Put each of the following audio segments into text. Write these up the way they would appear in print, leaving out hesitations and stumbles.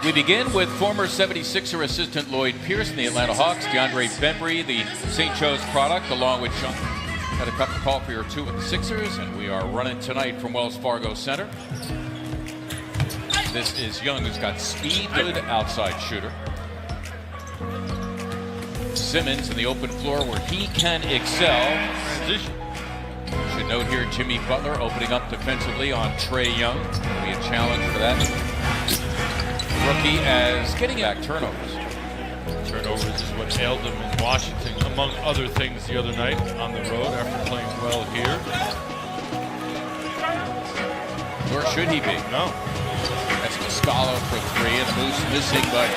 We begin with former 76er assistant Lloyd Pierce and the Atlanta Hawks, DeAndre Bembry, the St. Joe's product, along with Sean. Had a cup of coffee or two with the Sixers, and we are running tonight from Wells Fargo Center. This is Young, who's got speed, good outside shooter. Simmons in the open floor where he can excel. Transition. Should note here Jimmy Butler opening up defensively on Trae Young. Will be a challenge for that rookie as getting back turnovers. Turnovers is what ailed him in Washington, among other things, the other night on the road after playing well here. Where should he be? No. That's Muscala for three, and the Moose missing, but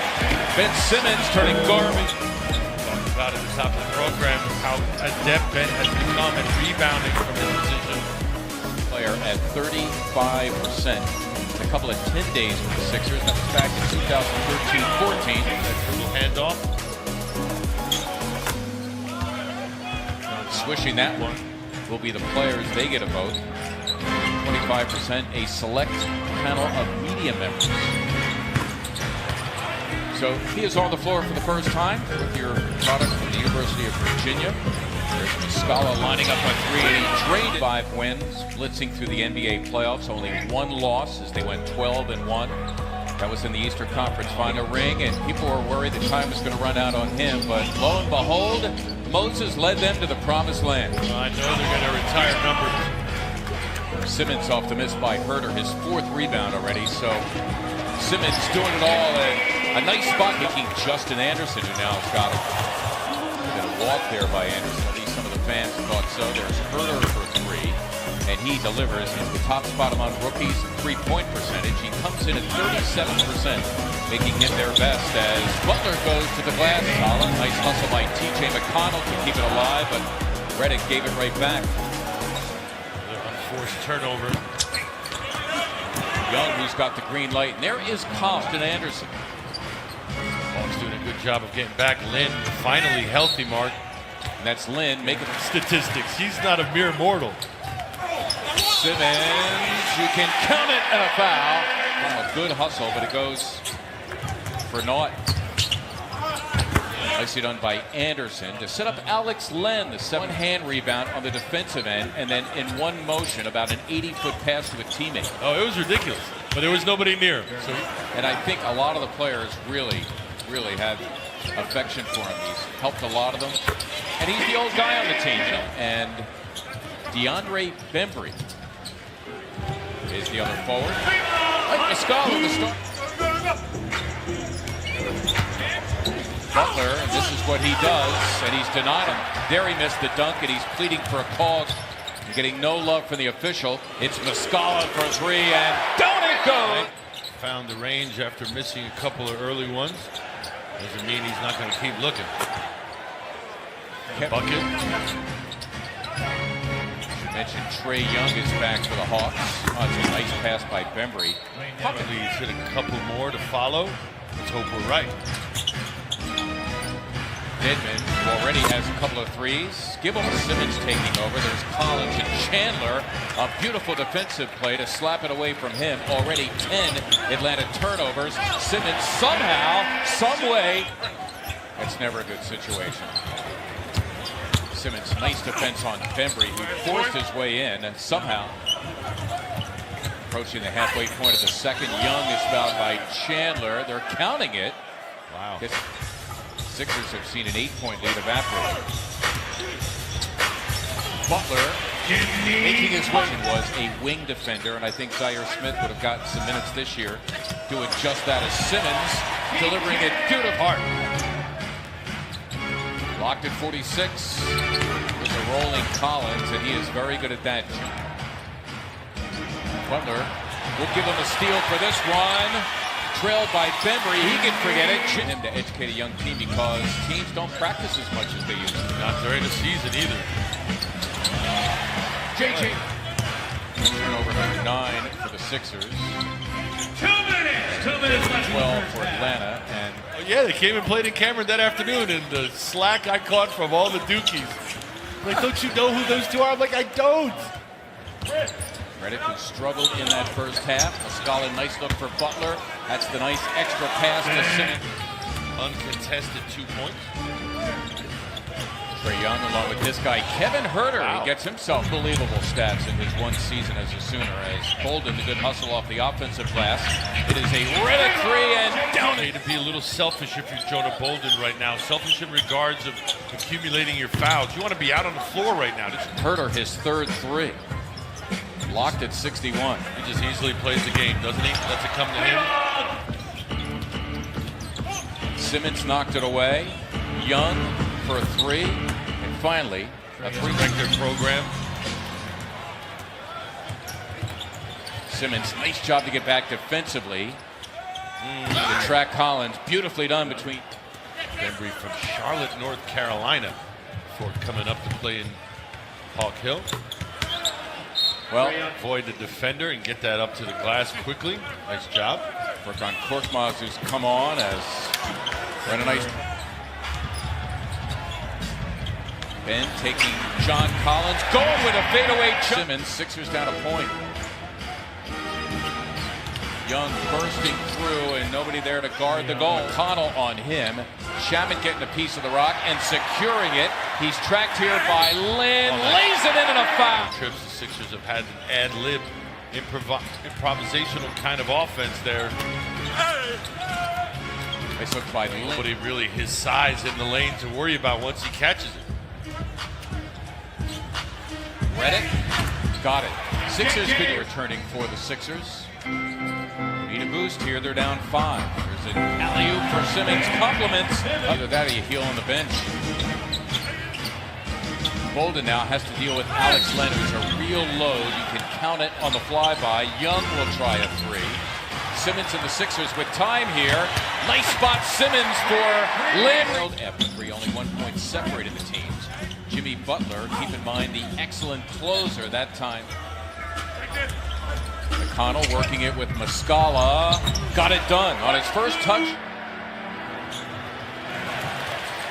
Ben Simmons turning garbage. Talked about at the top of the program how adept Ben has become at rebounding from his position. Player at 35%. A couple of 10 days with the Sixers. That was back in 2013-14. That dribble handoff. Swishing that one will be the players. They get a vote. 25%, a select panel of media members. So he is on the floor for the first time with your product from the University of Virginia. There's Muscala lining up on three, and he traded 5 wins, blitzing through the NBA playoffs. Only one loss as they went 12-1. That was in the Eastern Conference Final ring, and people were worried the time was going to run out on him. But lo and behold, Moses led them to the promised land. I know they're going to retire numbers. Simmons off the miss by Herter, his 4th rebound already. So Simmons doing it all, and a nice spot making Justin Anderson, who now has got it. Walk there by Anderson. At least some of the fans thought so. There's Herter for 3, and he delivers. He's the top spot among rookies in three-point percentage. He comes in at 37%, making him their best as Butler goes to the glass. Solid, nice hustle by T.J. McConnell to keep it alive, but Redick gave it right back. Another unforced turnover. Young, who's got the green light, and there is Colston Anderson. Hawks doing a good job of getting back. Lynn finally healthy, Mark. And that's Lynn making statistics. He's not a mere mortal. Simmons, you can count it, and a foul. Oh, a good hustle, but it goes for naught. Nicely done by Anderson to set up Alex Len, the 7-hand rebound on the defensive end, and then in one motion, about an 80-foot pass to a teammate. Oh, it was ridiculous, but there was nobody near. So, and I think a lot of the players really have affection for him. He's helped a lot of them. And he's the old guy on the team. And DeAndre Bembry is the other forward. Muscala, the start. Butler, and this is what he does, and he's denied him. There he missed the dunk, and he's pleading for a call. Getting no love from the official. It's Muscala for 3, and down it goes! Found the range after missing a couple of early ones. Doesn't mean he's not going to keep looking. Bucket. You mentioned Trae Young is back for the Hawks. Oh, it's a nice pass by Bembry. Probably he's hit a couple more to follow. Let's hope we're right. Dedmon, who already has a couple of threes. Gibble Simmons taking over. There's Collins and Chandler. A beautiful defensive play to slap it away from him. Already 10 Atlanta turnovers. Simmons somehow, some way. That's never a good situation. Simmons, nice defense on Bembry, who forced his way in and somehow. Approaching the halfway point of the second. Young is fouled by Chandler. They're counting it. Wow. Sixers have seen an 8-point lead evaporate. Butler, making his way, was a wing defender, and I think Zaire Smith would have gotten some minutes this year doing just that as Simmons delivering it beautiful. Locked at 46 with a rolling Collins, and he is very good at that. Butler will give him a steal for this one. Trailed by Bembry, he can forget it. Him to educate a young team because teams don't practice as much as they used to. Not during the season either. JJ. Turnover number 9 for the Sixers. 2 minutes. 2 minutes left. 12 for Atlanta. And yeah, they came and played in Cameron that afternoon, and the slack I caught from all the Dookies. Like, don't you know who those two are? I'm like, I don't. Redick, who struggled in that first half. Muscala, nice look for Butler. That's the nice extra pass to Simmons. Uncontested 2 points. Trae Young along with this guy, Kevin Huerter. Wow. He gets himself unbelievable stats in his one season as a Sooner. As Bolden, the good hustle off the offensive glass. It is a Redick three and down Okay, it. to be a little selfish if you're Jonah Bolden right now. Selfish in regards of accumulating your fouls. You want to be out on the floor right now. Huerter, his third three. Locked at 61. He just easily plays the game, doesn't he? Lets it come to him. Simmons knocked it away. Young for a three. And finally, a three. Record program. Simmons, nice job to get back defensively. To track Collins. Beautifully done between. Bembry from Charlotte, North Carolina, before coming up to play in Hawk Hill. Well, Avoid the defender and get that up to the glass quickly. Nice job. work on Korkmaz, who's come on as ran a nice. Ben taking John Collins, going with a fadeaway. Simmons, Sixers down a point. Young bursting through and nobody there to guard the goal. Connell on him. Shamet getting a piece of the rock and securing it. He's tracked here by Lynn. Lays it in and a foul. Trips the Sixers have had an ad-lib improvisational kind of offense there. Nice look by Lynn. Nobody really his size in the lane to worry about once he catches it. Redick got it. Sixers could be returning for the Sixers. Need a boost here. They're down 5. There's an alley-oop for Simmons. Compliments. Other that, you heel on the bench. Bolden now has to deal with Alex Len, who's a real load. You can count it on the flyby. Young will try a three. Simmons and the Sixers with time here. Nice spot, Simmons for Lynn. After three, only 1 point separated the teams. Jimmy Butler, keep in mind the excellent closer that time. McConnell working it with Muscala. Got it done on his first touch.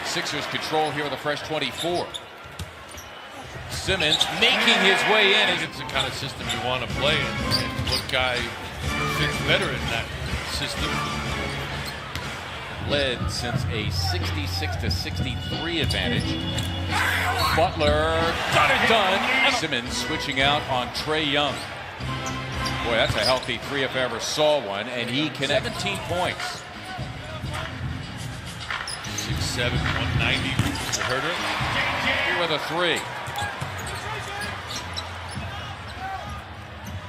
Sixers control here with a fresh 24. Simmons making his way in. It's the kind of system you want to play in. And what guy fits better in that system? Led since a 66-63 advantage. Butler got it done. Simmons switching out on Trae Young. Boy, that's a healthy three if I ever saw one, and he connected 17 points. 6'7", 190 for Huerter. Here with a three.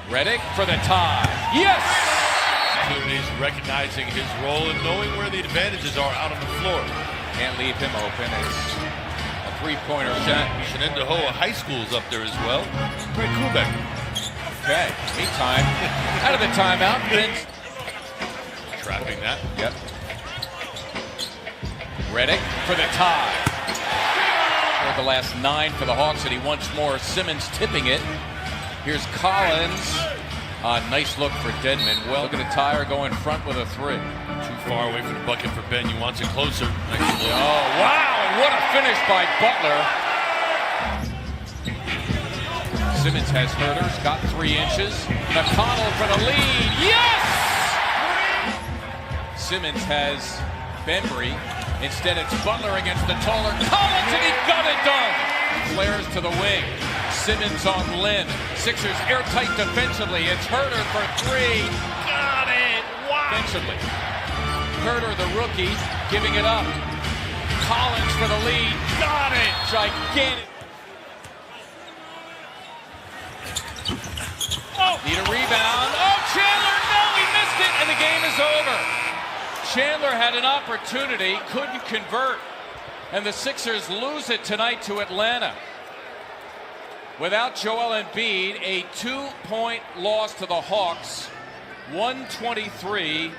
Redick for the tie. Yes! Opportunities, recognizing his role and knowing where the advantages are out on the floor. Can't leave him open. It's a three-pointer shot. Shenendehowa High School is up there as well. Greg Kubek. Okay, meantime, out of the timeout, Vince. Trapping that. Yep. Redick for the tie. For the last 9 for the Hawks, and he once more. Simmons tipping it. Here's Collins. Nice look for Dedmon. Well, look at the tire going front with a three. Too far away from the bucket for Ben. You want it closer. Nice look. Oh, wow, and what a finish by Butler. Simmons has Huerter, got 3 inches. McConnell for the lead. Yes! Simmons has Bembry. Instead, it's Butler against the taller Collins, and he got it done. Flares to the wing. Simmons on Lynn. Sixers airtight defensively. It's Huerter for 3. Got it! Wow! Defensively. Huerter, the rookie, giving it up. Collins for the lead. Got it! Gigantic. Oh, need a rebound. Oh, Chandler, no, he missed it, and the game is over. Chandler had an opportunity, couldn't convert, and the Sixers lose it tonight to Atlanta. Without Joel Embiid, a 2-point loss to the Hawks, 123